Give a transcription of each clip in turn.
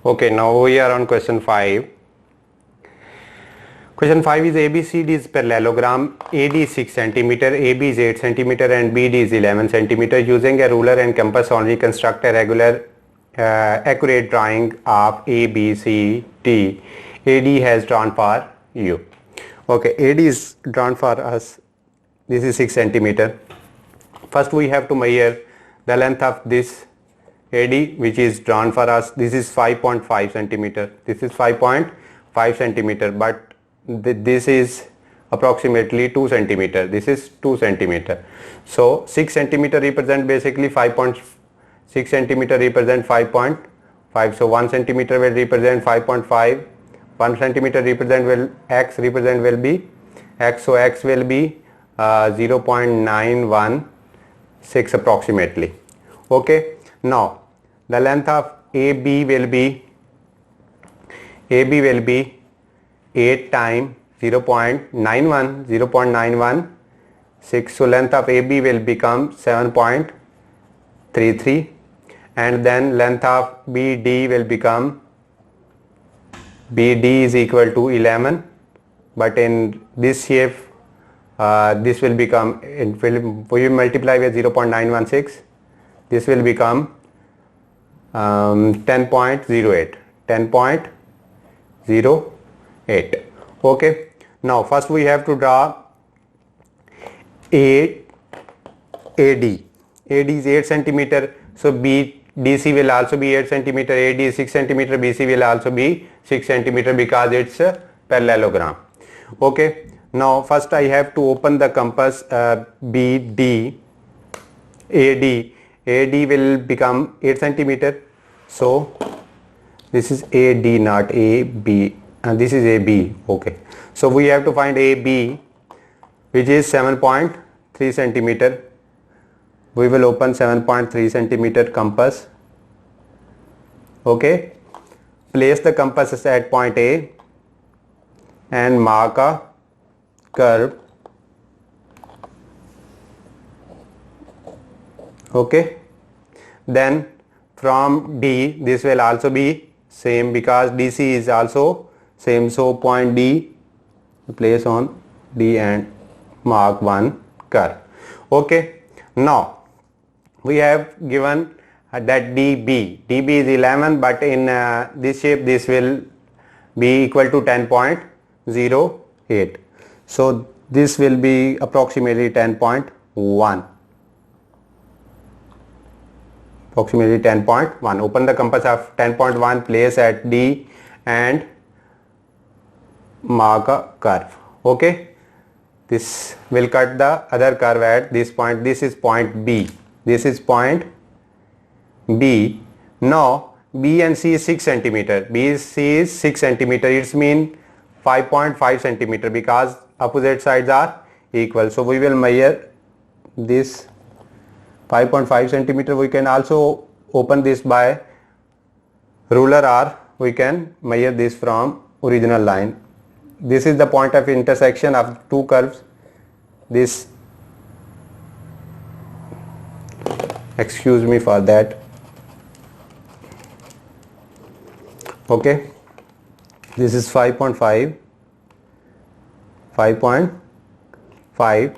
Okay, now we are on question 5. Question 5 is ABCD is parallelogram. AD is 6 cm, AB is 8 cm and BD is 11 cm. Using a ruler and compass only, construct a regular accurate drawing of ABCD. AD has drawn for you. Okay, AD is drawn for us. This is 6 cm. First we have to measure the length of this AD, which is drawn for us. This is 5.5 centimeter. This is 5.5 centimeter, but this is approximately 2 centimeter. This is 2 centimeter. So 6 centimeter represent basically 5.6 centimeter represent 5.5. So 1 centimeter will represent 5.5. 1 centimeter represent will x represent will be x. So x will be 0.916 approximately. Okay. Now the length of AB will be 8 times 0.916. So length of AB will become 7.33, and then length of BD will become BD is equal to 11, but in this shape this will become, we will multiply with 0.916. This will become 10.08. Okay. Now first we have to draw AD. AD is 8 centimeter. So BDC will also be 8 centimeter. AD is 6 centimeter. BC will also be 6 centimeter because it's a parallelogram. Okay. Now first I have to open the compass BD. AD will become 8 centimeter. So this is AD, not AB, and this is AB. Okay. So we have to find AB, which is 7.3 centimeter. We will open 7.3 centimeter compass. Okay. Place the compass at point A and mark a curve. Okay. Then from D, this will also be same because DC is also same. So point D, place on D and mark one curve. Okay. Now we have given that DB is 11, but in this shape this will be equal to 10.08. So this will be approximately 10.1. Approximately 10.1. Open the compass of 10.1, place at D and mark a curve. Okay. This will cut the other curve at this point. This is point B. This is point B. Now B and C is 6 centimeter. BC is 6 centimeter. It means 5.5 centimeter because opposite sides are equal. So we will measure this 5.5 centimeter. We can also open this by ruler, or we can measure this from original line. This is the point of intersection of two curves. This, excuse me for that. Okay. This is 5.5.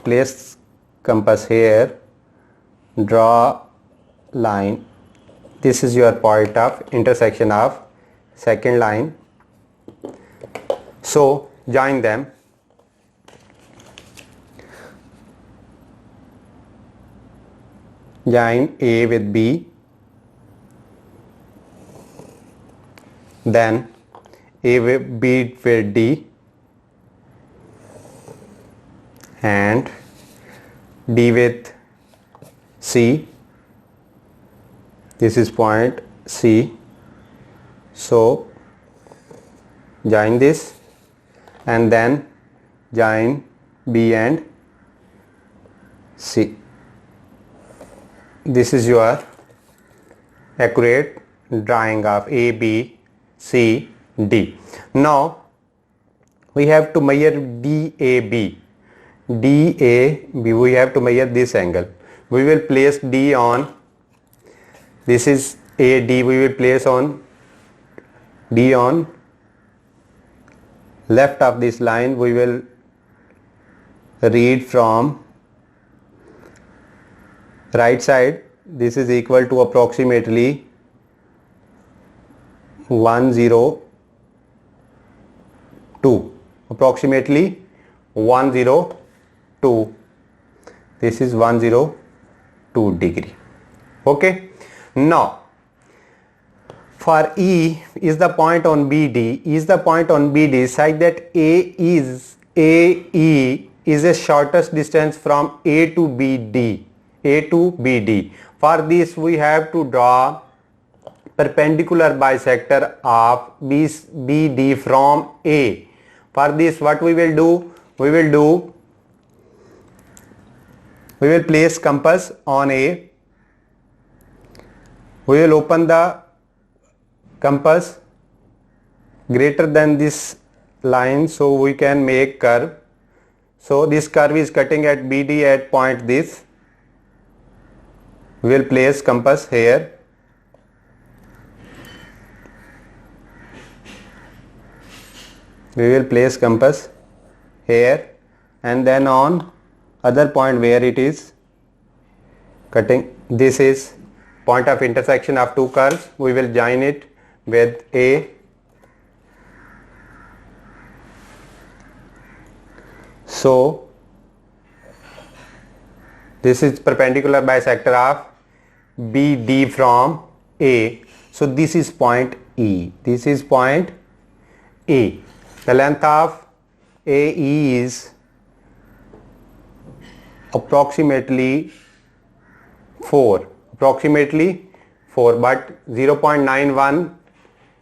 Place compass here. Draw line. This is your point of intersection of second line. So join them. Join A with B, then A with B with D, and D with C. This is point C. So join this and then join B and C. This is your accurate drawing of A, B, C, D. Now we have to measure DAB. DAB, we have to measure this angle. We will place D on, this is AD, we will place on D on left of this line we will read from right side. This is equal to approximately 102, approximately 102. This is 102 degree. Okay. Now for E is the point on BD, is the point on BD such that AE is a shortest distance from A to BD. For this we have to draw perpendicular bisector of BD from A. For this what we will do? We will place compass on A. We will open the compass greater than this line, so we can make curve. So this curve is cutting at BD at point this. We will place compass here. We will place compass here, and then on other point where it is cutting, this is point of intersection of two curves. We will join it with A. So this is perpendicular bisector of BD from A. So this is point E. This is point E. The length of AE is approximately 4, but 0.91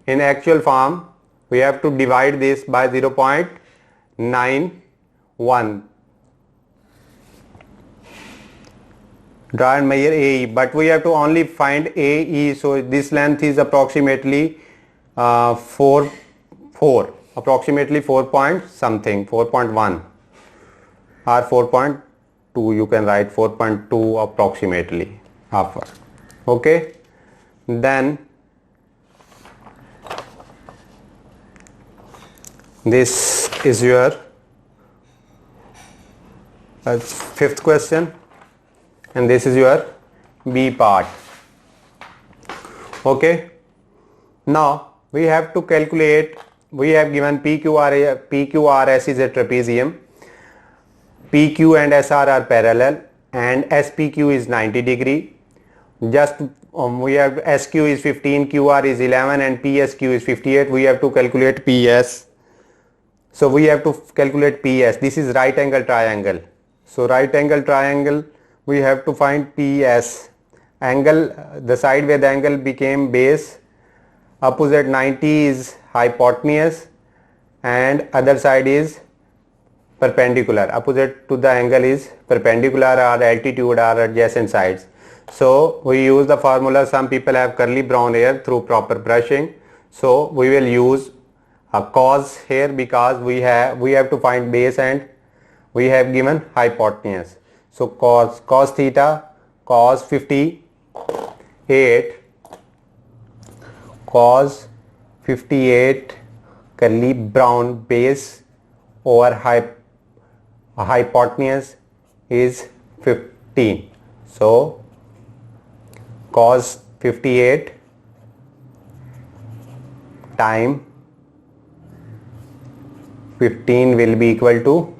in actual form. We have to divide this by 0.91. Draw and measure AE, but we have to only find AE, so this length is approximately 4, approximately 4 point something, 4.1 or 4.2, you can write 4.2 approximately upward. Okay, then this is your fifth question, and this is your B part. Okay, now we have to calculate. We have given PQRS is a trapezium. PQ and SR are parallel, and SPQ is 90 degree. Just we have SQ is 15, QR is 11, and PSQ is 58. We have to calculate PS. So we have to calculate PS. This is right angle triangle. So right angle triangle, we have to find PS. Angle, the side where the angle became base, opposite 90 is hypotenuse, and other side is perpendicular. Opposite to the angle is perpendicular or altitude or adjacent sides. So we use the formula. Some people have curly brown hair through proper brushing. So we will use a cos here because we have to find base and we have given hypotenuse. So cos theta, cos 58, cos 58 curly brown base over hypotenuse is 15. So cos 58 time 15 will be equal to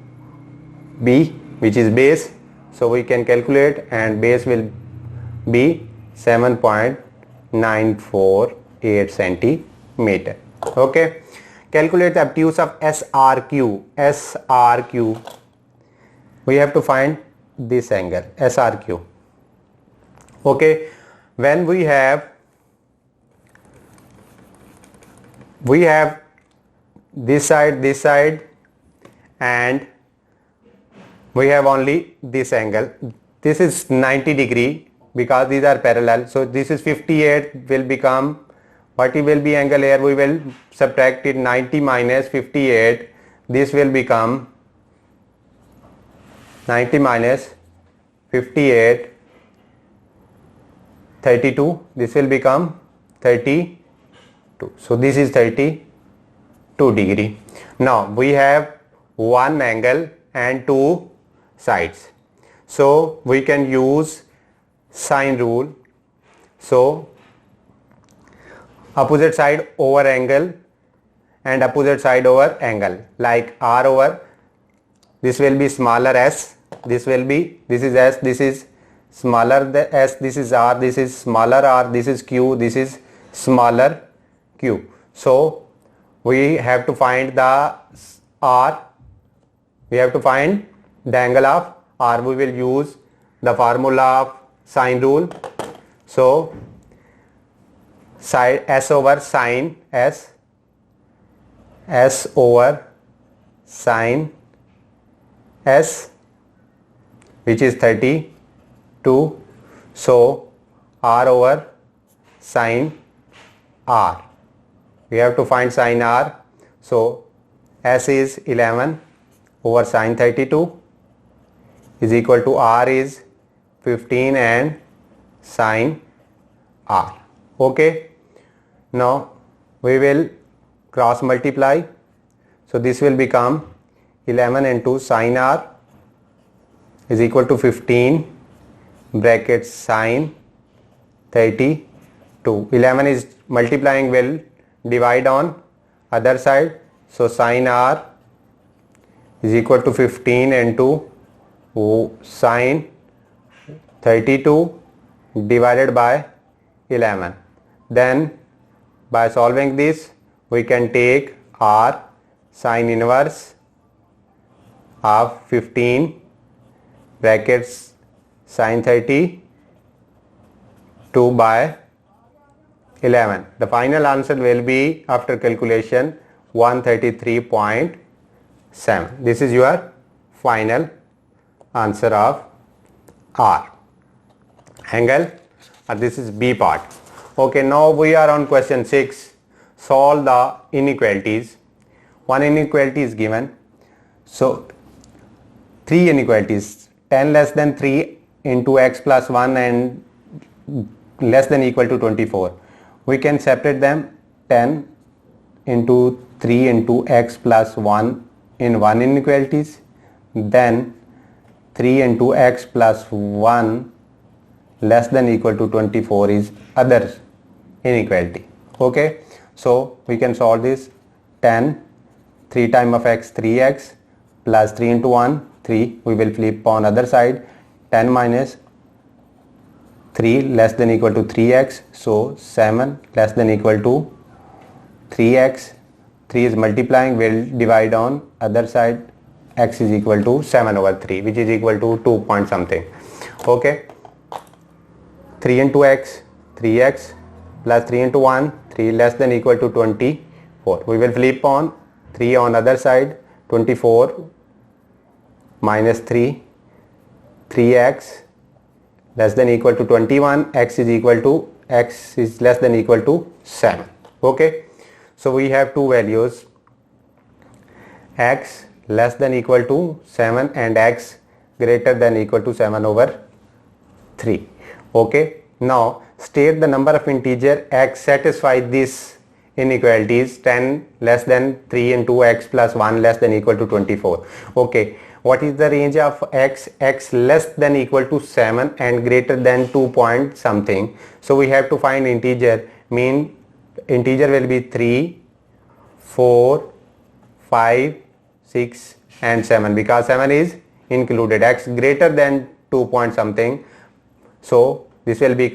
B, which is base. So we can calculate, and base will be 7.948 centimeter. Okay, calculate the obtuse of SRQ. We have to find this angle SRQ. Okay, when we have this side, and we have only this angle. This is 90 degree because these are parallel. So this is 58 will become, what it will be angle here, we will subtract it, 90 minus 58. This will become 90 minus 58, 32. This will become 32. 2. So this is 32 degree. Now we have one angle and two sides. So we can use sine rule. So opposite side over angle and opposite side over angle, like r over, this will be smaller s, this is s, this is smaller the s, this is r, this is smaller r, this is q, this is smaller q. So we have to find the r, we have to find the angle of r. We will use the formula of sine rule. So side s over sine s, s over sine s, which is 32. So r over sine r, we have to find sine r. So s is 11 over sine 32 is equal to r is 15 and sine r. Okay, now we will cross multiply. So this will become 11 into sine r is equal to 15 bracket sine 32. 11 is multiplying, will divide on other side. So sine r is equal to 15 into sine 32 divided by 11. Then by solving this, we can take r sine inverse of 15 brackets sine 32 by 11. The final answer will be, after calculation, 133.7. This is your final answer of r. Angle, this is B part. Okay, now we are on question 6. Solve the inequalities. One inequality is given. So three inequalities, 10 less than 3 into x plus 1 and less than equal to 24. We can separate them. 10 into 3 into x plus 1 in one inequalities, then 3 into x plus 1 less than equal to 24 is other inequality. Okay, so we can solve this. 10, 3 times of x, 3x, plus 3 into 1, 3. We will flip on other side. 10 minus 3 less than equal to 3x. So 7 less than equal to 3x. 3 is multiplying, will divide on other side. X is equal to 7 over 3, which is equal to 2 point something. Okay, 3 into x, 3x, plus 3 into 1, 3 less than equal to 24. We will flip on 3 on other side. 24 minus 3, 3x less than equal to 21, x is less than equal to 7. Okay, so we have two values, x less than equal to 7 and x greater than equal to 7 over 3. Okay, now state the number of integer x satisfy this inequalities. 10 less than 3 into x plus 1 less than equal to 24. Okay, what is the range of x? X less than equal to 7 and greater than 2 point something. So we have to find integer. Mean integer will be 3, 4, 5, 6 and 7, because 7 is included. X greater than 2 point something. So this will be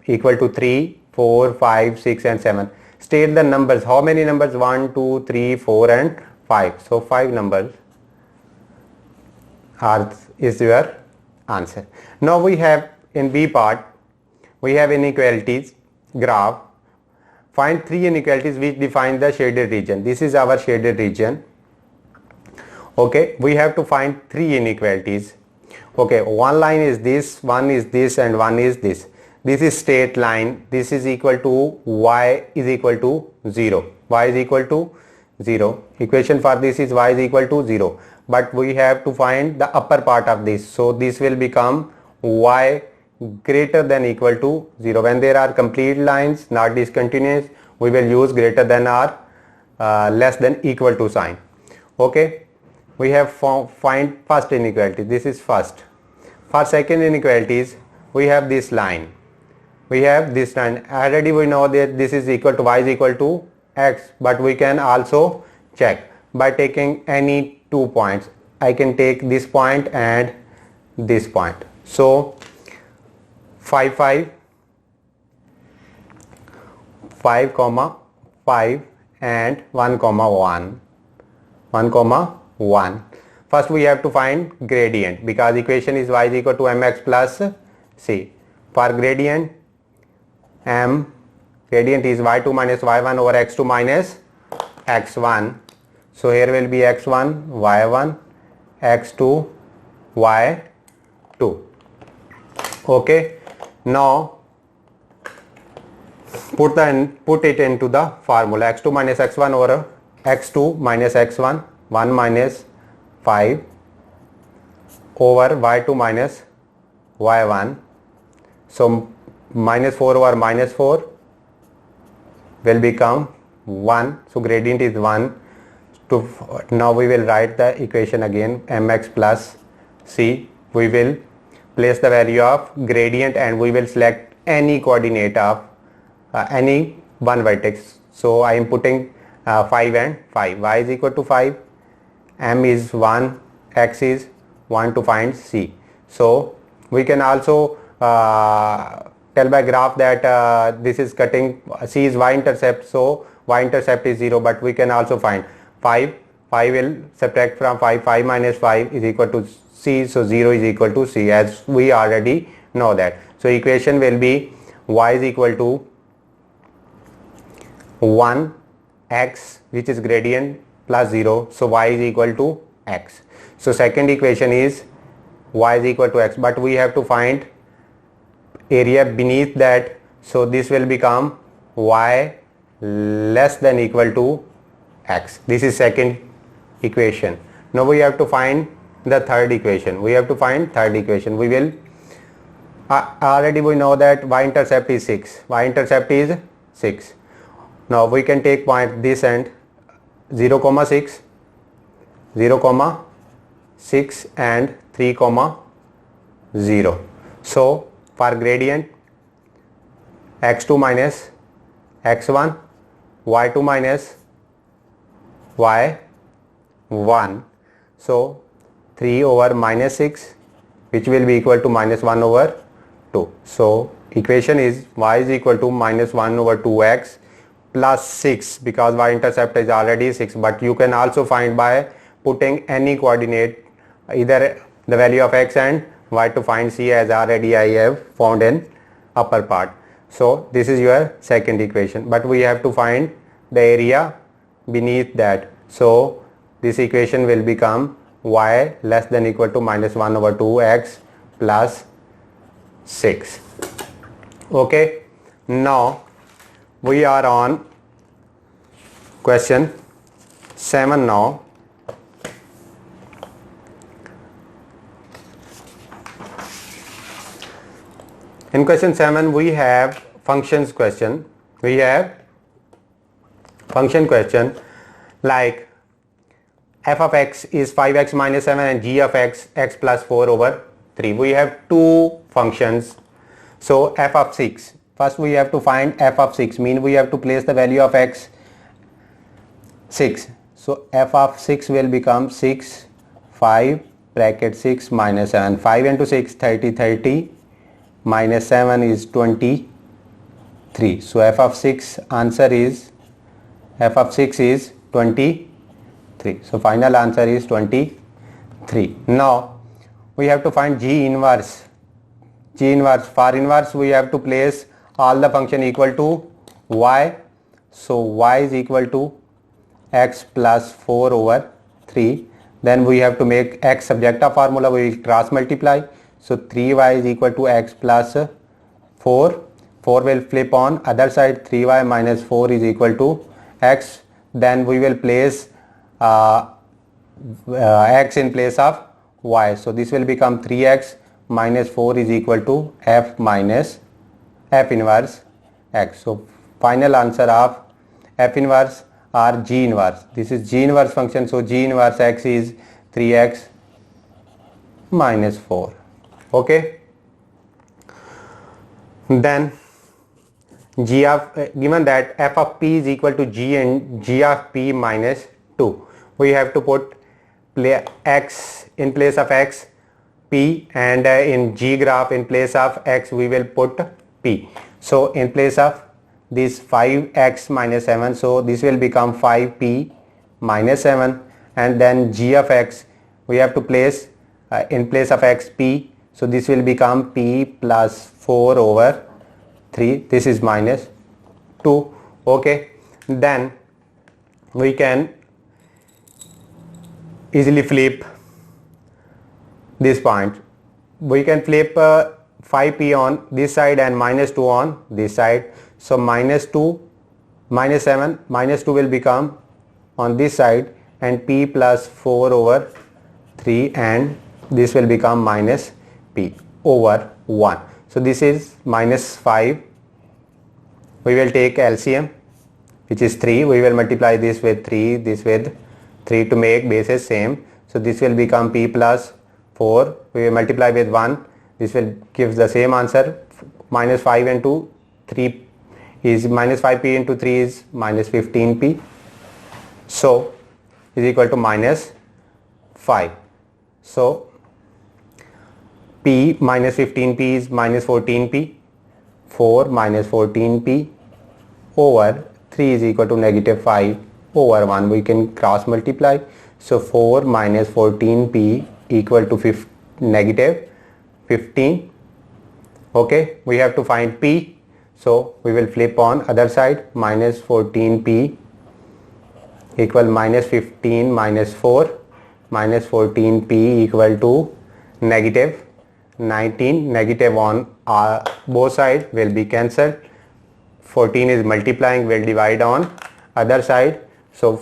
equal to 3, 4, 5, 6 and 7. State the numbers. How many numbers? 1, 2, 3, 4 and 5. So 5 numbers is your answer. Now we have in B part, we have inequalities graph. Find three inequalities which define the shaded region. This is our shaded region. Okay, we have to find three inequalities. Okay, one line is this, one is this and one is this. This is straight line. This is equal to y is equal to 0. Y is equal to 0. Equation for this is y is equal to 0. But we have to find the upper part of this. So this will become y greater than equal to 0. When there are complete lines, not discontinuous, we will use greater than or less than equal to sign. Okay, we have find first inequality. This is first. For second inequalities, we have this line. We have this line. Already we know that this is equal to y is equal to x, but we can also check by taking any 2 points. I can take this point and this point. So 5 comma 5 and 1 comma 1. First we have to find gradient because equation is y is equal to mx plus c. For gradient is y2 minus y1 over x2 minus x1. So here will be x1 y1 x2 y2. Okay, now put it into the formula. X2 minus x1 over x2 minus x1, 1 minus 5 over y2 minus y1. So minus 4 over minus 4 will become 1. So gradient is 1. Now we will write the equation again, mx plus c. We will place the value of gradient and we will select any coordinate of any one vertex. So I am putting 5 and 5. Y is equal to 5, m is 1, x is 1 to find c. So we can also tell by graph that this is cutting, c is y-intercept, so y-intercept is 0, but we can also find 5 will subtract from 5 minus 5 is equal to c, so 0 is equal to c, as we already know that. So equation will be y is equal to 1 x, which is gradient, plus 0, so y is equal to x. So second equation is y is equal to x, but we have to find area beneath that, so this will become y less than equal to x. This is second equation. Now we have to find the third equation. We will already we know that y-intercept is 6. Y-intercept is 6. Now we can take point this end 0, 6, 0, 6 and 3, 0. So for gradient x2 minus x1, y2 minus y1. So 3 over minus 6, which will be equal to minus 1 over 2. So equation is y is equal to minus 1 over 2x plus 6, because y-intercept is already 6, but you can also find by putting any coordinate, either the value of x and y to find c, as already I have found in upper part. So this is your second equation, but we have to find the area beneath that. So this equation will become y less than equal to minus 1 over 2x plus 6. Okay, now we are on question 7 now. In question 7 we have functions question. We have function question like f of x is 5x minus 7 and g of x plus 4 over 3. We have two functions. So f of 6. First we have to find f of 6, mean we have to place the value of x 6. So f of 6 will become 6, 5 bracket 6 minus 7. 5 into 6, 30 minus 7 is 23. So f of 6 answer is, f of 6 is 23. So final answer is 23. Now we have to find g inverse. For inverse we have to place all the function equal to y. So y is equal to x plus 4 over 3. Then we have to make x subject of formula, we will cross multiply. So 3y is equal to x plus 4. 4 will flip on other side, 3y minus 4 is equal to x. Then we will place x in place of y. So this will become 3x minus 4 is equal to f minus f inverse x. So final answer of F inverse or G inverse. This is G inverse function, so G inverse x is 3x minus 4. Okay, then g of given that f of p is equal to g and g of p minus 2, we have to put x in place of x, p, and in g graph in place of x we will put p. So in place of this 5x minus 7, so this will become 5p minus 7, and then g of x we have to place in place of x p, so this will become p plus 4 over 3, this is minus 2. Okay, then we can easily flip this point. We can flip 5p on this side and minus 2 on this side. So minus 2 minus 7 minus 2 will become on this side, and p plus 4 over 3, and this will become minus p over 1. So this is minus 5. We will take LCM, which is 3. We will multiply this with 3, this with 3 to make bases same. So this will become p plus 4. We will multiply with 1. This will give the same answer. Minus 5 into 3 is minus 5p into 3 is minus 15p. So is equal to minus 5. So p minus 15p is minus 14p. 4 minus 14p over 3 is equal to negative 5 over 1. We can cross multiply. So 4 minus 14p equal to negative 15. Okay, we have to find p. So we will flip on other side. Minus 14p equal minus 15 minus 4. Minus 14p equal to negative 19. Negative on both sides will be cancelled. 14 is multiplying, will divide on other side. So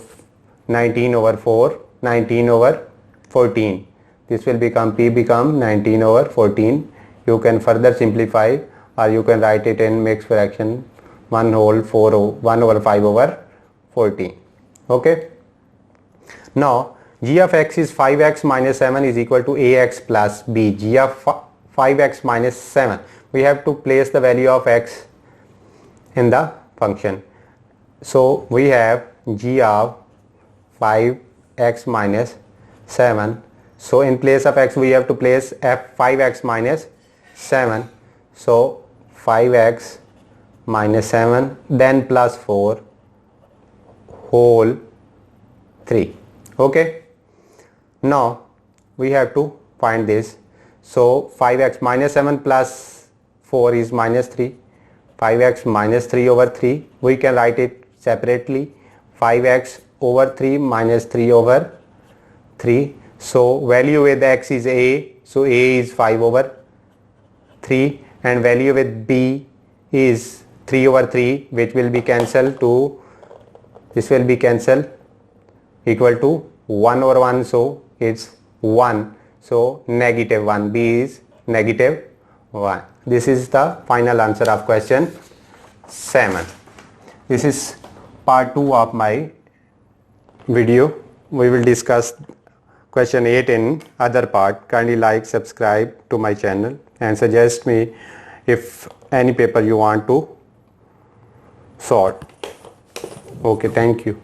19 over 4, 19 over 14. This will become p become 19 over 14. You can further simplify, or you can write it in mixed fraction 1 over 5 over 14. Okay. Now g of x is 5x minus 7 is equal to ax plus b. G of 5x minus 7. We have to place the value of x in the function. So we have g of 5x minus 7. So in place of x we have to place f 5x minus 7. So 5x minus 7 then plus 4 whole 3. Okay. Now we have to find this. So 5x minus 7 plus 4 is minus 3. 5x minus 3 over 3. We can write it separately. 5x over 3 minus 3 over 3. So value with x is a. So a is 5 over 3, and value with b is 3 over 3, which will be cancelled to this will be cancelled, equal to 1 over 1. So it's 1. So negative 1. B is negative 1. This is the final answer of question 7. This is part 2 of my video. We will discuss question 8 in other part. Kindly like, subscribe to my channel, and suggest me if any paper you want to sort. Okay, thank you.